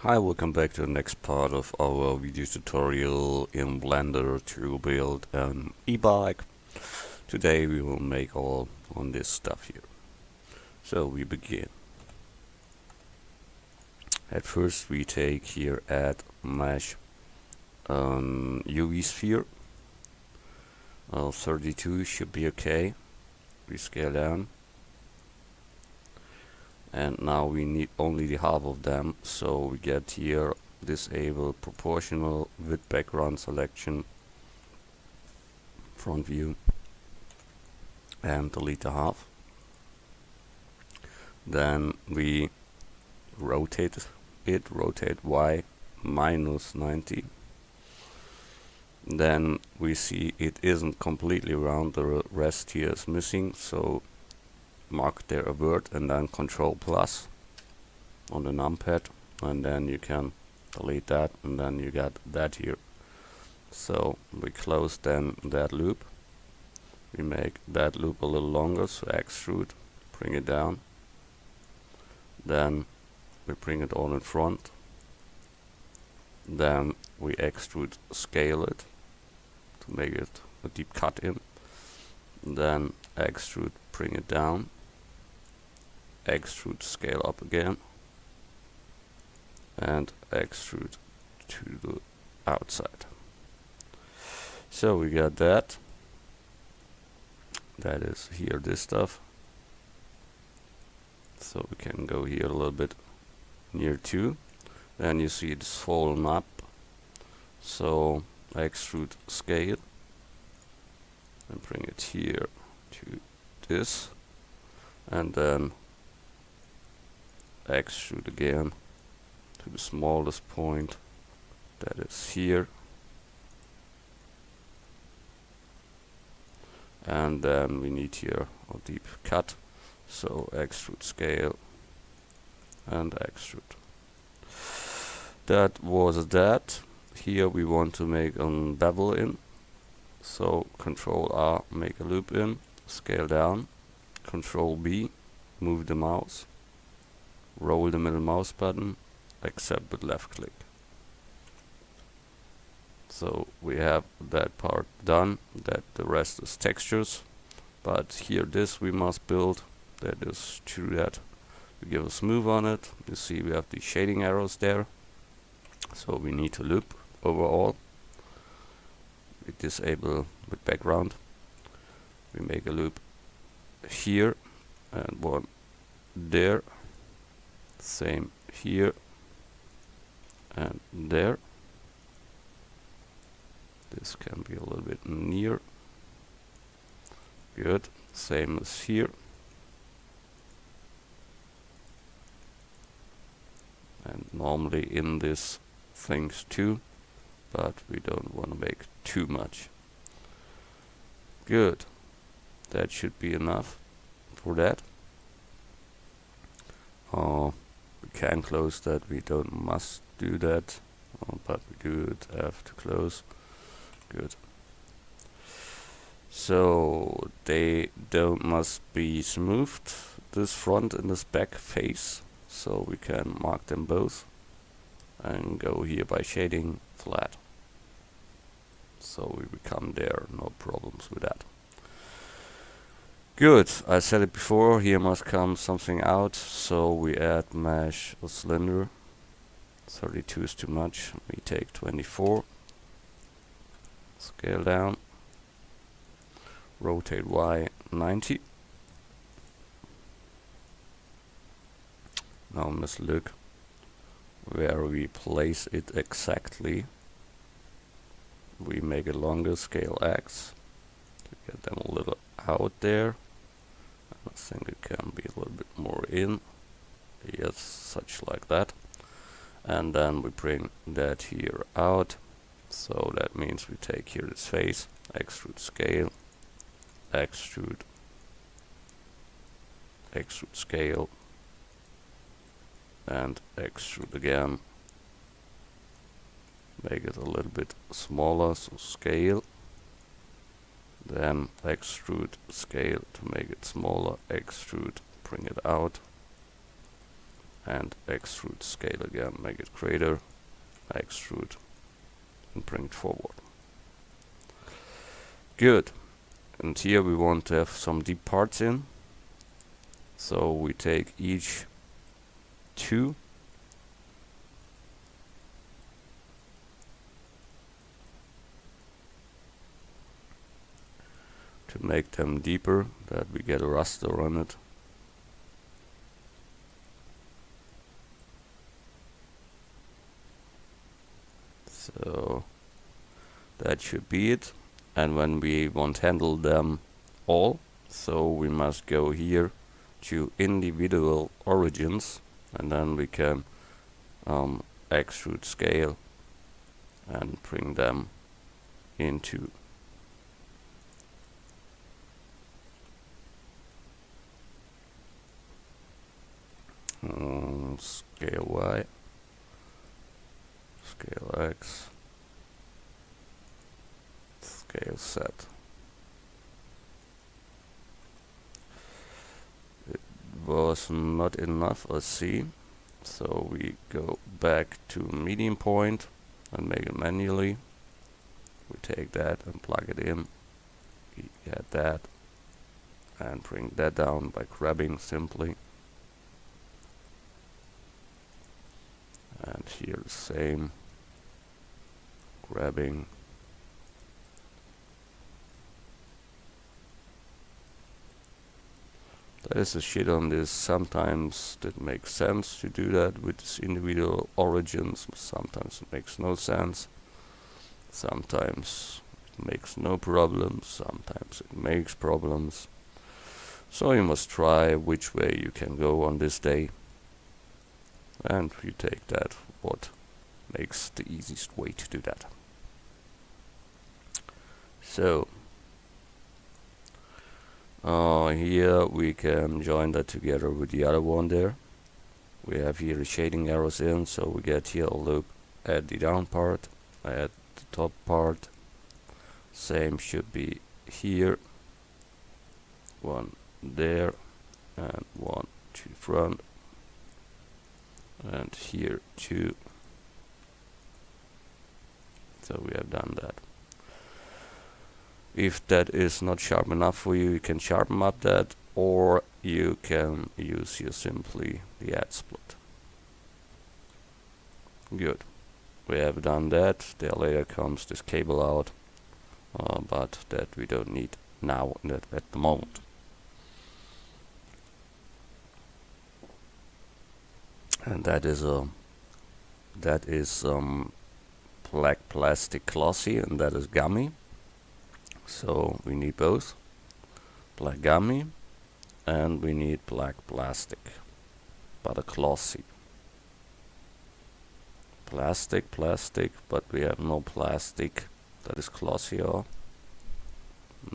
Hi, welcome back to the next part of our video tutorial in Blender to build an e-bike. Today we will make all on this stuff here. So we begin. At first we take here add mesh UV sphere. 32 should be okay. We scale down. And now we need only the half of them, so we get here disable proportional with background selection front view and delete the half. Then we rotate it, rotate Y minus 90. Then we see it isn't completely round, the rest here is missing, so mark there a word and then Control plus on the numpad, and then you can delete that, and then you get that here. So we close then that loop. We make that loop a little longer, so extrude, bring it down. Then we bring it all in front. Then we extrude, scale it to make it a deep cut in. Then extrude, bring it down. Extrude, scale up again, and extrude to the outside. So we got that. That is here, this stuff. So we can go here a little bit near to. Then you see it's fallen up. So extrude, scale, and bring it here to this, and then extrude again to the smallest point, that is here, and then we need here a deep cut, so extrude, scale, and extrude. That was that. Here we want to make a bevel in, so Control R, make a loop in, scale down, Control B, move the mouse, roll the middle mouse button, accept with left click. So we have that part done, that the rest is textures, but here this we must build. That is to that. We give a smooth on it. You see we have the shading arrows there, so we need to loop overall. We disable with background. We make a loop here and one there. Same here and there. This can be a little bit near. Good. Same as here. And normally in this things too, but we don't want to make too much. Good. That should be enough for that. We can close that, we don't must do that, but we do have to close. Good. So they don't must be smoothed, this front and this back face, so we can mark them both and go here by shading flat. So we become there, no problems with that. Good, I said it before, here must come something out, so we add mesh a cylinder. 32 is too much, we take 24, scale down, rotate Y 90. Now we must look where we place it exactly. We make it longer, scale X, to get them a little out there. I think it can be a little bit more in. Yes, such like that. And then we bring that here out. So that means we take here this face, extrude, scale, extrude, extrude, scale, and extrude again. Make it a little bit smaller, so scale. Then extrude, scale to make it smaller, extrude, bring it out, and extrude scale again, make it greater, extrude, and bring it forward. Good. And here we want to have some deep parts in, so we take each 2 to make them deeper, that we get a raster on it. So that should be it. And when we want to handle them all, so we must go here to individual origins, and then we can extrude scale and bring them into scale Y, scale X, scale Z. It was not enough, I see. So we go back to medium point and make it manually. We take that and plug it in. We get that and bring that down by grabbing simply. And here the same, grabbing. There is a shit on this. Sometimes it makes sense to do that with this individual origins. Sometimes it makes no sense. Sometimes it makes no problems. Sometimes it makes problems. So you must try which way you can go on this day. And you take that, what makes the easiest way to do that. So here we can join that together with the other one there. We have here the shading arrows in, so we get here a loop at the down part, at the top part. Same should be here. One there, and one to front. And here too. So we have done that. If that is not sharp enough for you, you can sharpen up that, or you can use here simply the add split. Good. We have done that. There later comes this cable out, but that we don't need now at the moment. And that is black plastic glossy, and that is gummy. So we need both black gummy and we need black plastic, but a glossy. Plastic, but we have no plastic that is glossier.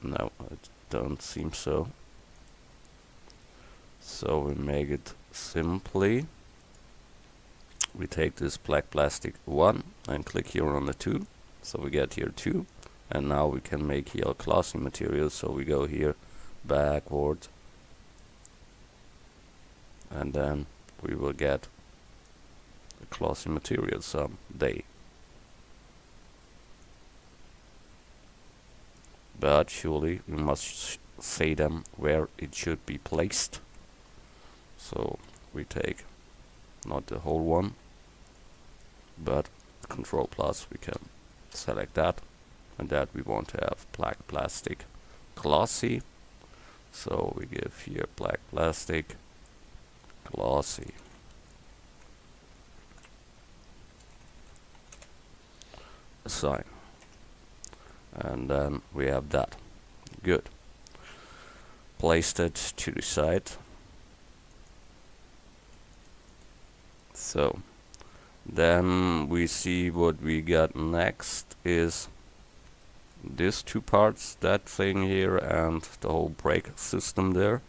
No, I don't seem so. So we make it simply. We take this black plastic 1 and click here on the 2. So we get here 2. And now we can make here a glossy material. So we go here backward. And then we will get a glossy material someday. But surely we must say them where it should be placed. So we take not the whole one, but Control plus, we can select that, and that we want to have black plastic glossy. So we give here black plastic glossy. Assign. And then we have that. Good. Placed it to the side. So then we see what we got next is these two parts, that thing here and the whole brake system there.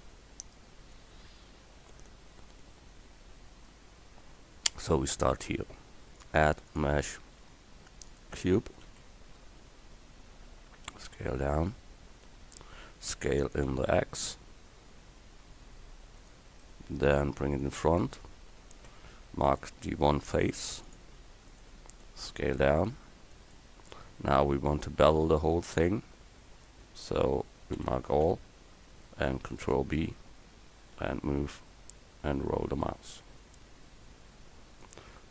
So we start here. Add mesh cube. Scale down. Scale in the X. Then bring it in front. mark the one face, scale down. Now we want to bevel the whole thing, so we mark all and Control B and move and roll the mouse.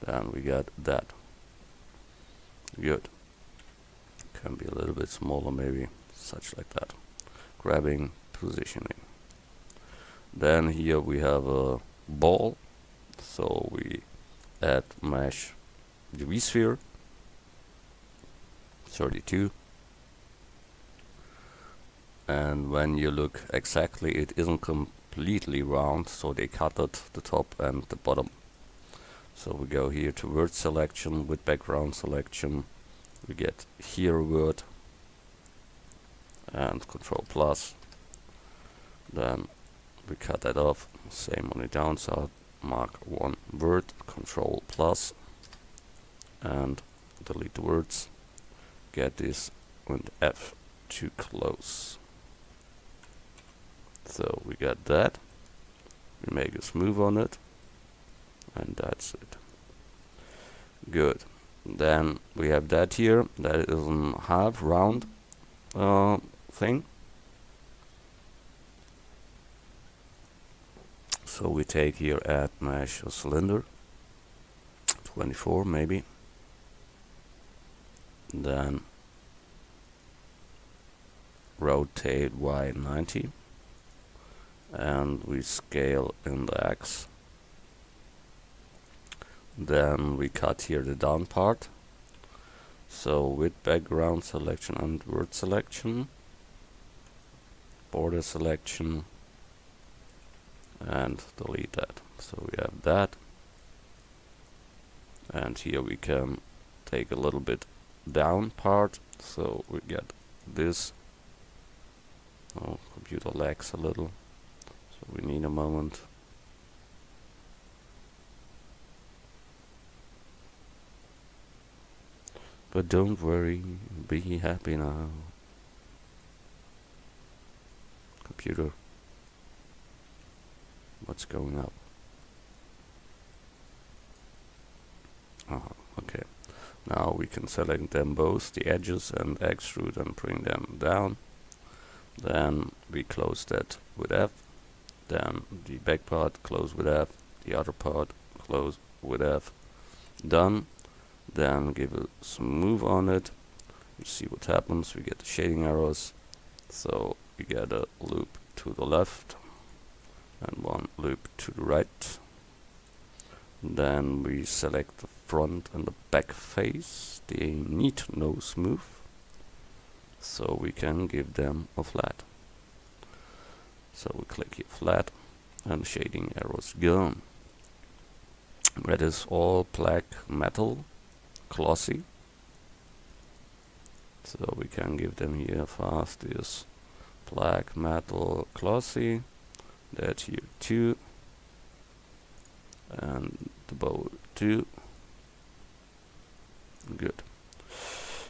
Then we get that. Good. Can be a little bit smaller maybe, such like that. Grabbing, positioning. Then here we have a ball, so we add mesh the V-sphere 32, and when you look exactly, it isn't completely round, so they cut it the top and the bottom. So we go here to word selection with background selection, we get here a word and Control plus, then we cut that off, same on the downside, mark one word, Control plus, and delete the words, get this with F to close. So we got that, we make a smooth on it, and that's it. Good. Then we have that here, that is a half round thing. So we take here add mesh a cylinder 24 maybe, then rotate Y 90, and we scale in the X. Then we cut here the down part, so with background selection and word selection, border selection, and delete that. So we have that, and here we can take a little bit down part, so we get this. Oh, computer lags a little, so we need a moment. But don't worry, be happy now. Computer, what's going up? Okay. Now we can select them both, the edges, and extrude and bring them down. Then we close that with F. Then the back part close with F. The other part close with F. Done. Then give a smooth on it. You see what happens. We get the shading arrows. So we get a loop to the left and one loop to the right. Then we select the front and the back face. They need no smooth, so we can give them a flat. So we click here flat and shading arrows gone. That is all black metal, glossy. So we can give them here fast is black metal glossy. That here too. And the bow too. Good.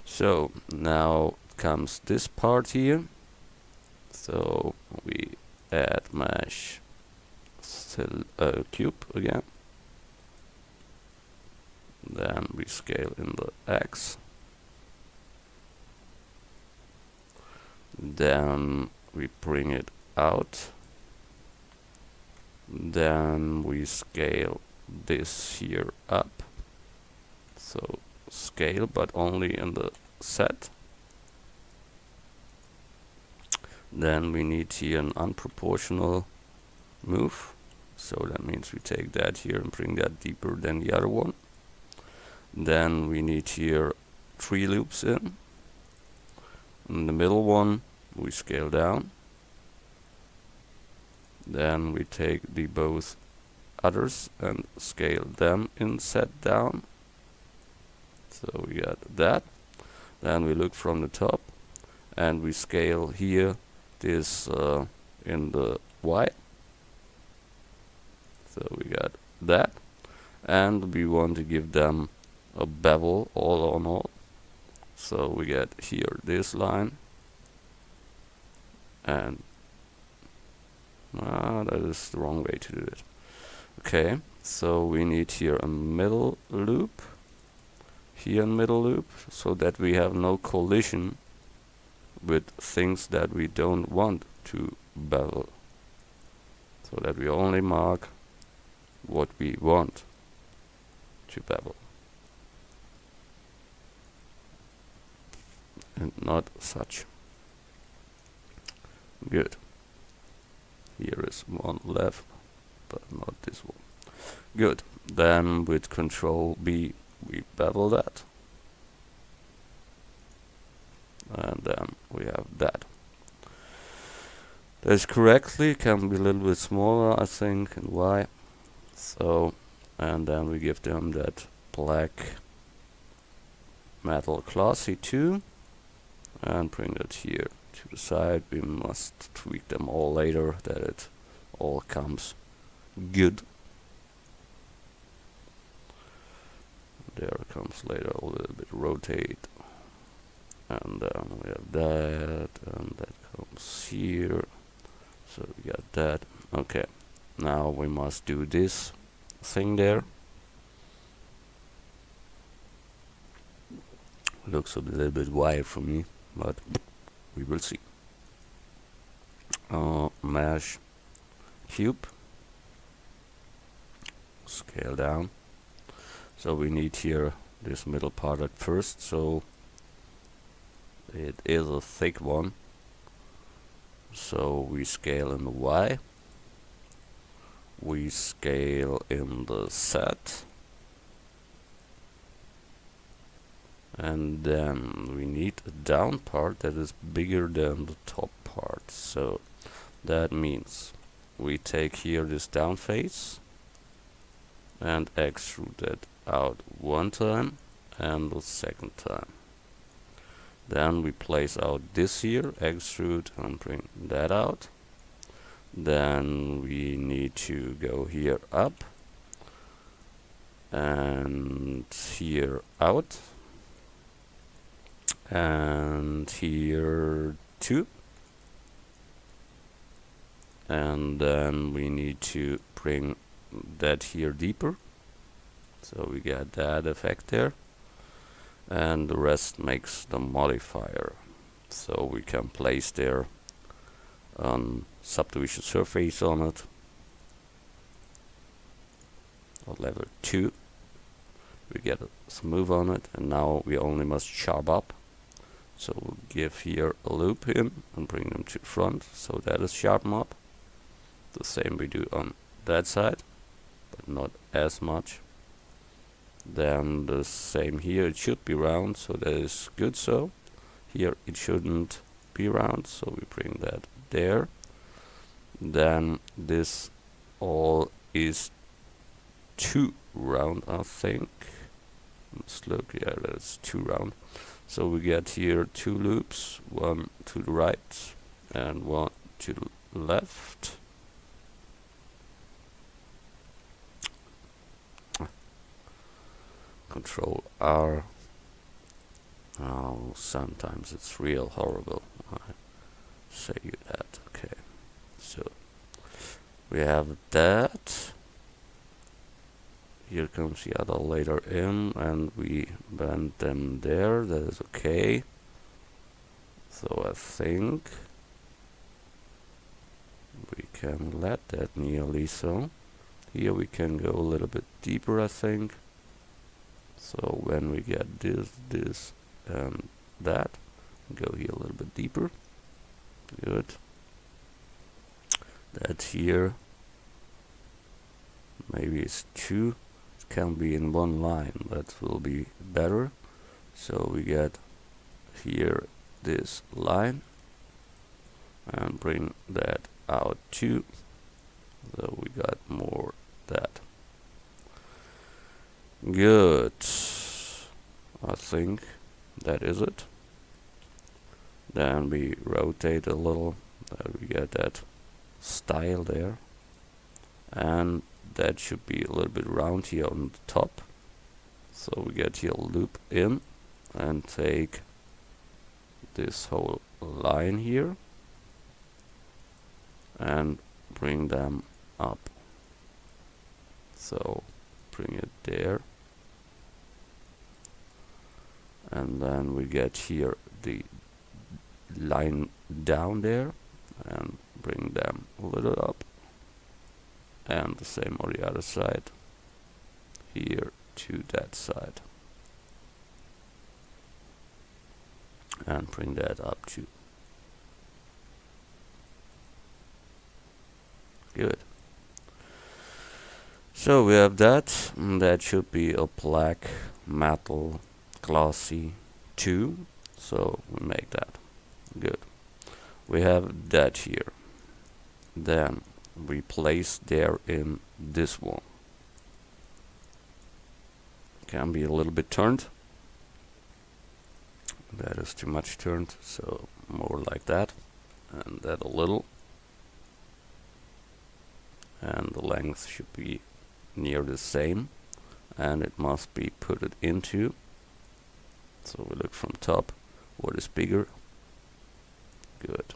So now comes this part here. So we add mesh cube again. Then we scale in the X. Then we bring it out. Then we scale this here up. So scale, but only in the set. Then we need here an unproportional move. So that means we take that here and bring that deeper than the other one. Then we need here 3 loops in. In the middle one we scale down. Then we take the both others and scale them in set down. So we got that. Then we look from the top and we scale here this in the Y. So we got that. And we want to give them a bevel all on all. So we get here this line. And that is the wrong way to do it. Okay, So we need here a middle loop, here a middle loop, so that we have no collision with things that we don't want to bevel, so that we only mark what we want to bevel and not such. Good. Here is one left, but not this one. Good. Then with Control B we bevel that, and then we have that. That's correctly, can be a little bit smaller I think, and why. So, and then we give them that black metal glossy too, and bring it here to the side. We must tweak them all later, that it all comes good. There it comes later, a little bit rotate, and then we have that, and that comes here. So we got that. Okay, now we must do this thing there. Looks a little bit wide for me, but we will see. Mesh cube, scale down. So we need here this middle part at first, so it is a thick one. So we scale in the Y, we scale in the Z, and then we need a down part that is bigger than the top part. So that means we take here this down face and extrude it out one time and the second time. Then we place out this here, extrude, and bring that out. Then we need to go here up and here out and here too. And then we need to bring that here deeper, so we get that effect there, and the rest makes the modifier. So we can place there subdivision surface on it at level 2. We get a smooth on it, and now we only must sharp up. So we'll give here a loop in and bring them to the front, so that is sharpen up. The same we do on that side, but not as much. Then the same here, it should be round, so that is good. So here it shouldn't be round, so we bring that there. Then this all is too round, I think. Let's look, yeah, that's too round. So we get here 2 loops, one to the right and one to the left. Control R. Oh, sometimes it's real horrible. I say you that. Okay, so we have that. Here comes the other later in, and we bend them there. That is okay. So I think we can let that nearly so. Here we can go a little bit deeper, I think. So when we get this, and that, go here a little bit deeper. Good. That here, maybe it's 2. It can be in one line. That will be better. So we get here this line, and bring that out too. So we got more that. Good. I think that is it. Then we rotate a little, we get that style there, and that should be a little bit round here on the top. So we get here a loop in and take this whole line here and bring them up. So bring it there, and then we get here the line down there and bring them a little up, and the same on the other side here to that side, and bring that up too. Good. So we have that, and that should be a black metal glossy 2, so we make that. Good. We have that here. Then we place there in this one. Can be a little bit turned. That is too much turned, so more like that, and that a little. And the length should be near the same, and it must be put it into. So we look from top, what is bigger. Good.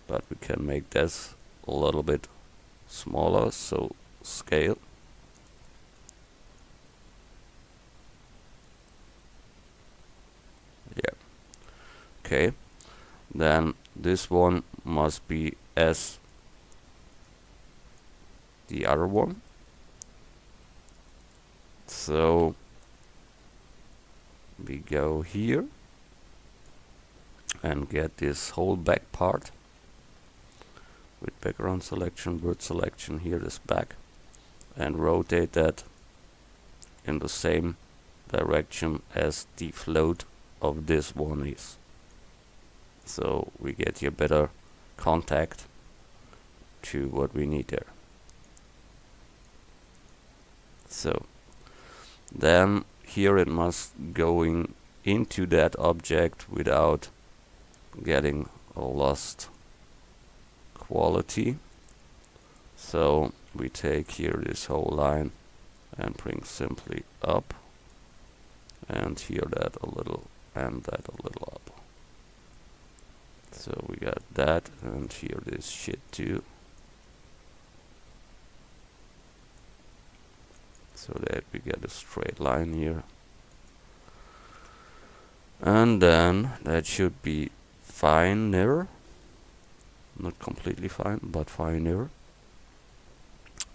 But we can make this a little bit smaller, so scale. Yeah. Okay. Then this one must be as the other one. So we go here and get this whole back part with background selection, word selection. Here is back, and rotate that in the same direction as the float of this one is. So we get here better contact to what we need there. So then here it must going into that object without getting a lost quality. So we take here this whole line and bring simply up, and here that a little and that a little up. So we got that, and here this shit too. So that we get a straight line here. And then that should be finer. Not completely fine, but finer.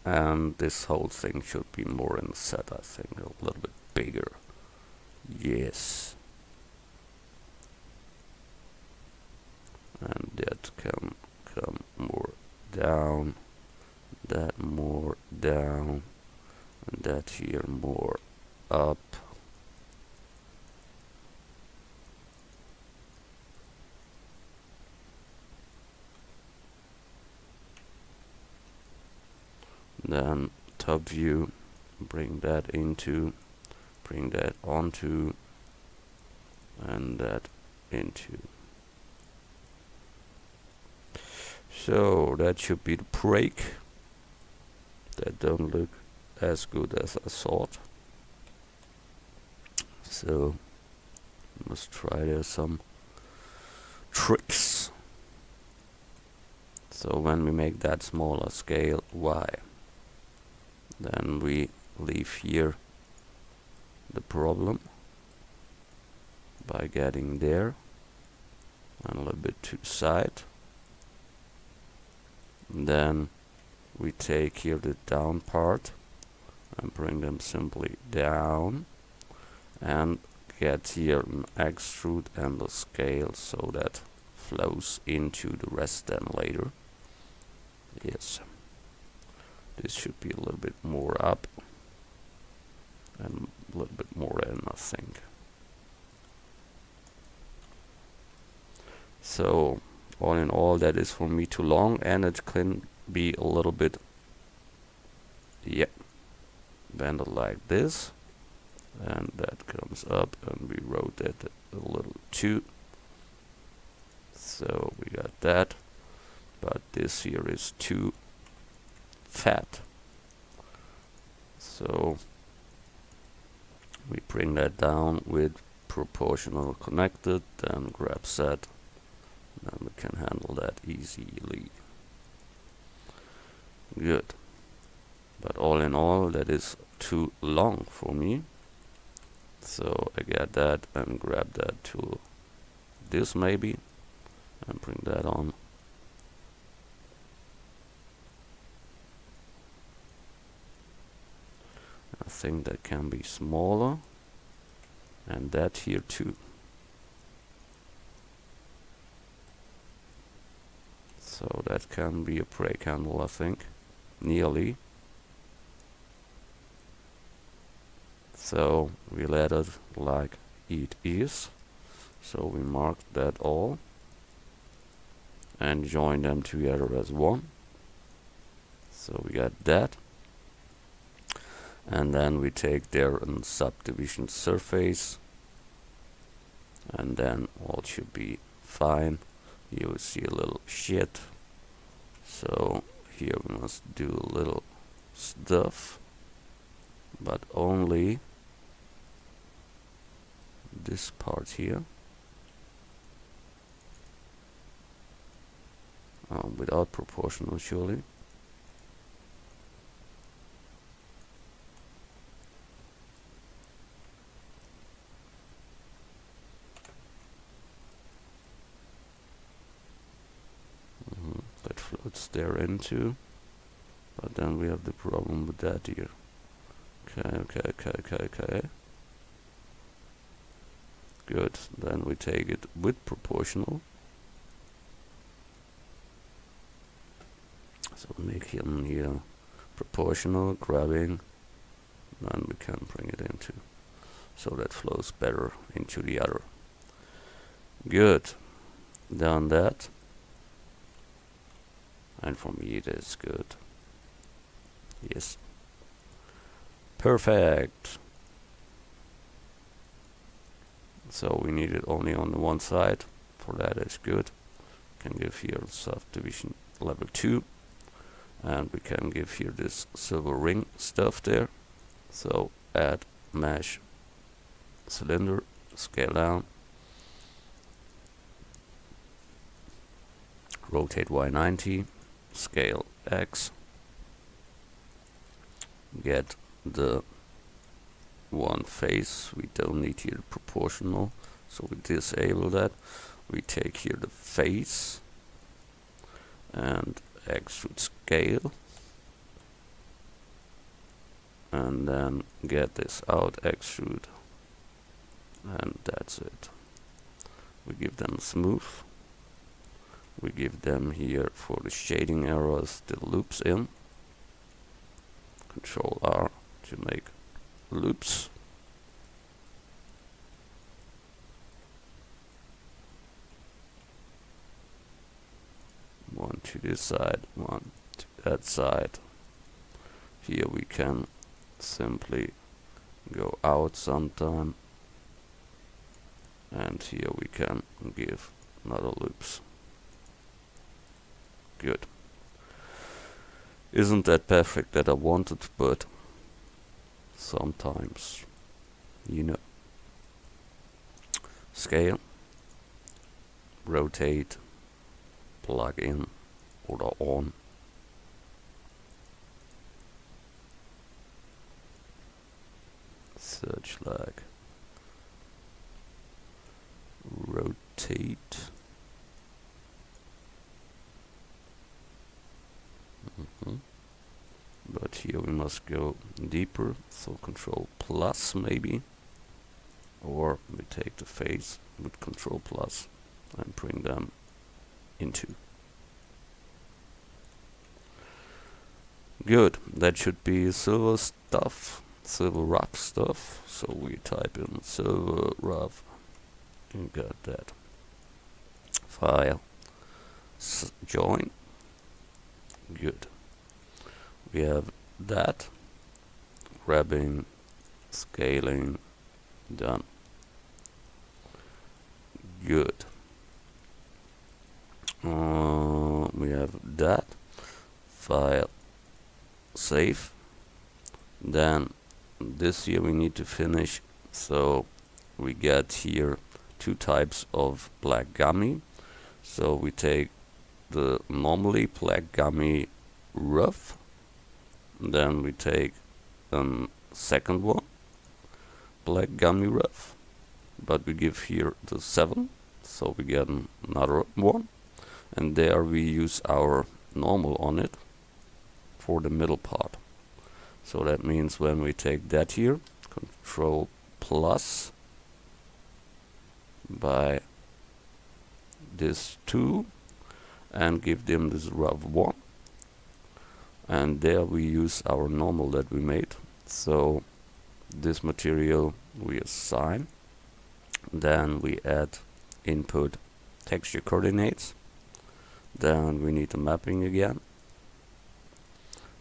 And this whole thing should be more in set, I think, a little bit bigger. Yes. And that can come more down, that more down, and that here more up. Then top view, bring that into, bring that onto, and that into. So that should be the break. That don't look as good as I thought. So let's try there some tricks. So when we make that smaller scale Y, then we leave here the problem by getting there and a little bit to the side. And then we take here the down part and bring them simply down, and get here an extrude and a scale so that flows into the rest then later. Yes, this should be a little bit more up and a little bit more in, I think. So all in all, that is for me too long, and it can be a little bit, yeah, bend it like this, and that comes up, and we rotate it a little too. So we got that, but this here is too fat. So we bring that down with proportional connected, then grab set, then we can handle that easily. Good. but all in all that is too long for me. So I get that and grab that to this maybe and bring that on. I think that can be smaller, and that here too. So that can be a brake handle, I think, nearly. So we let it like it is. So we mark that all and join them together as one. So we got that. And then we take their subdivision surface, and then all should be fine. You will see a little shit. So here we must do a little stuff, but only this part here. Without proportional, surely. That floats there into, but then we have the problem with that here. Okay. Good. Then we take it with proportional. So make him here proportional, grabbing, then we can bring it into, so that flows better into the other. Good. Done that. And for me it is good. Yes. Perfect. So we need it only on the one side. For that is good. Can give here subdivision level 2. And we can give here this silver ring stuff there. So add mesh cylinder, scale down, rotate Y90, scale X, get the one face. We don't need here proportional, so we disable that. We take here the face and extrude scale, and then get this out, extrude, and that's it. We give them smooth. We give them here for the shading errors the loops in. Control R to make loops. One to this side, one to that side. Here we can simply go out sometime, and here we can give another loops. Good. Isn't that perfect that I wanted, but sometimes, you know. Scale, rotate, plug in, order on. Search like rotate. But here we must go deeper, so Control plus maybe, or we take the face with Control plus and bring them into. Good, that should be silver stuff, silver rough stuff, so we type in silver rough and got that. File, join, good. We have that, grabbing, scaling, done. Good. We have that, file, save. Then this here we need to finish, so we get here two types of black gummy. So we take the normally black gummy rough, then we take second one, black gummy wrap, but we give here the 7, so we get another one, and there we use our normal on it for the middle part. So that means when we take that here, Control plus by this 2 and give them this rough 1, and there we use our normal that we made. So this material we assign, then we add input texture coordinates, then we need a mapping again,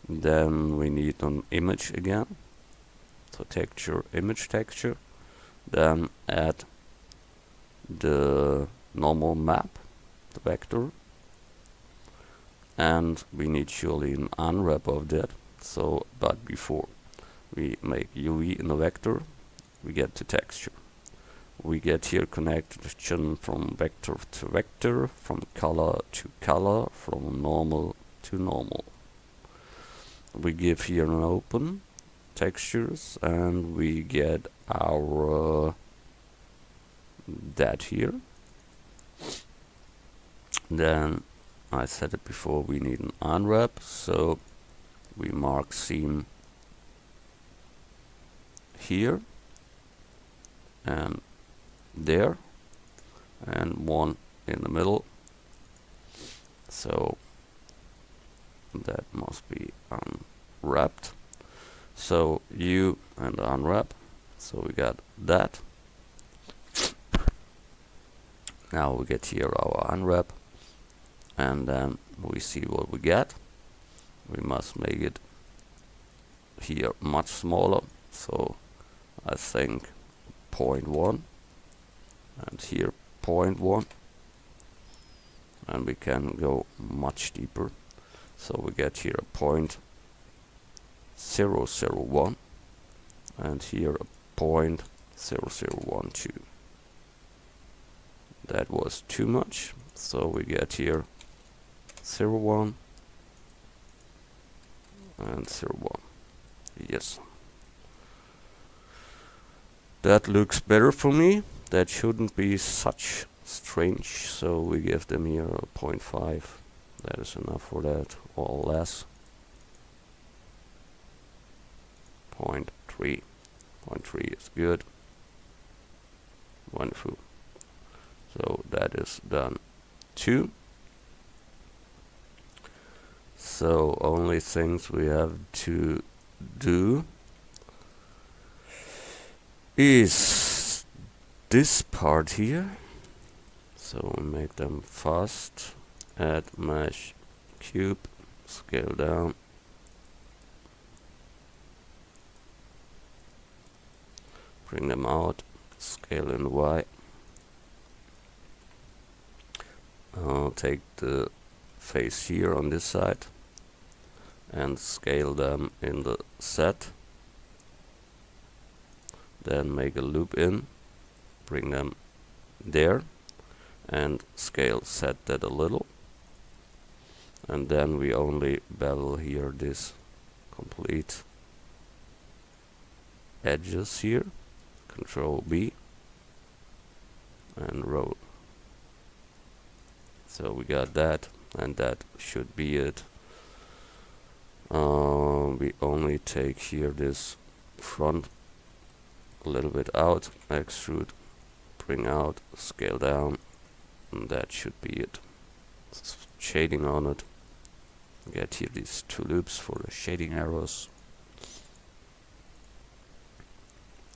then we need an image again, so texture, image texture, then add the normal map, the vector, and we need surely an unwrap of that. So but before we make UV in the vector, we get the texture. We get here connection from vector to vector, from color to color, from normal to normal. We give here an open textures, and we get our that here. Then I said it before, we need an unwrap, so we mark seam here and there, and one in the middle, so that must be unwrapped. So U and unwrap, so we got that. Now we get here our unwrap, and then we see what we get. We must make it here much smaller, so I think 0.1, and here 0.1, and we can go much deeper, so we get here a 0.001, and here a 0.0012. That was too much, so we get here 0.1 and 0.1. Yes, that looks better for me. That shouldn't be such strange, so we give them here a 0.5. That is enough for that, or less. 0.3. 0.3 is good. Wonderful. So that is done too. So only things we have to do is this part here. So we make them fast. Add mesh cube, scale down, bring them out, scale in Y. I'll take the face here on this side and scale them in the set. Then make a loop in, bring them there, and scale set that a little. And then we only bevel here this complete edges here. Control B and roll. So we got that, and that should be it. We only take here this front a little bit out, extrude, bring out, scale down, and that should be it. Shading on it. Get here these 2 loops for the shading arrows,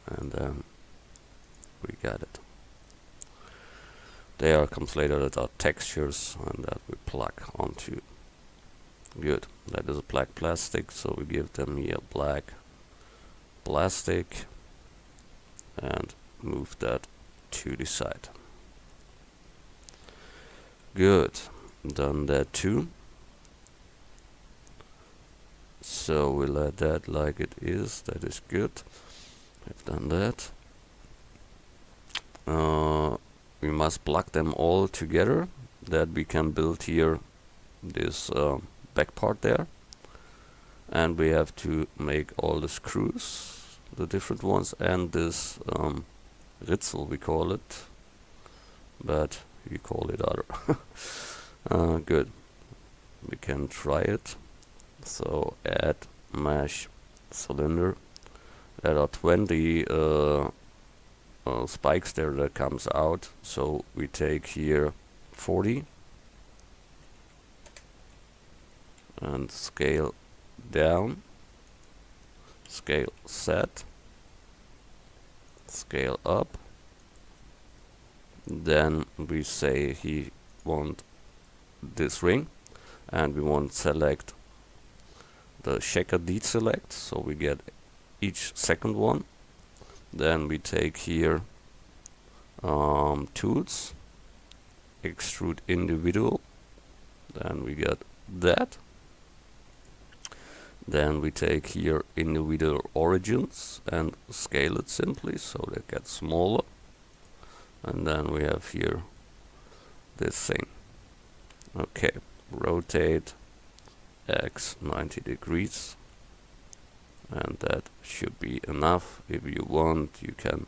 and then we got it. They are completed as our textures, and that we plug onto. Good. That is a black plastic, so we give them here black plastic and move that to the side. Good. Done that too. So we let that like it is. That is good. I've done that. We must plug them all together, that we can build here this back part there. and we have to make all the screws, the different ones, and this Ritzel we call it, but we call it other. Good, we can try it. So add mesh cylinder. There are 20 spikes there that comes out, so we take here 40 and scale down, scale set, scale up. Then we say he want this ring, and we want select the checker deselect, so we get each second one. Then we take here tools, extrude individual, then we get that. Then we take here individual origins and scale it simply so they get smaller. And then we have here this thing. Okay, rotate X 90 degrees, and that should be enough. If you want, you can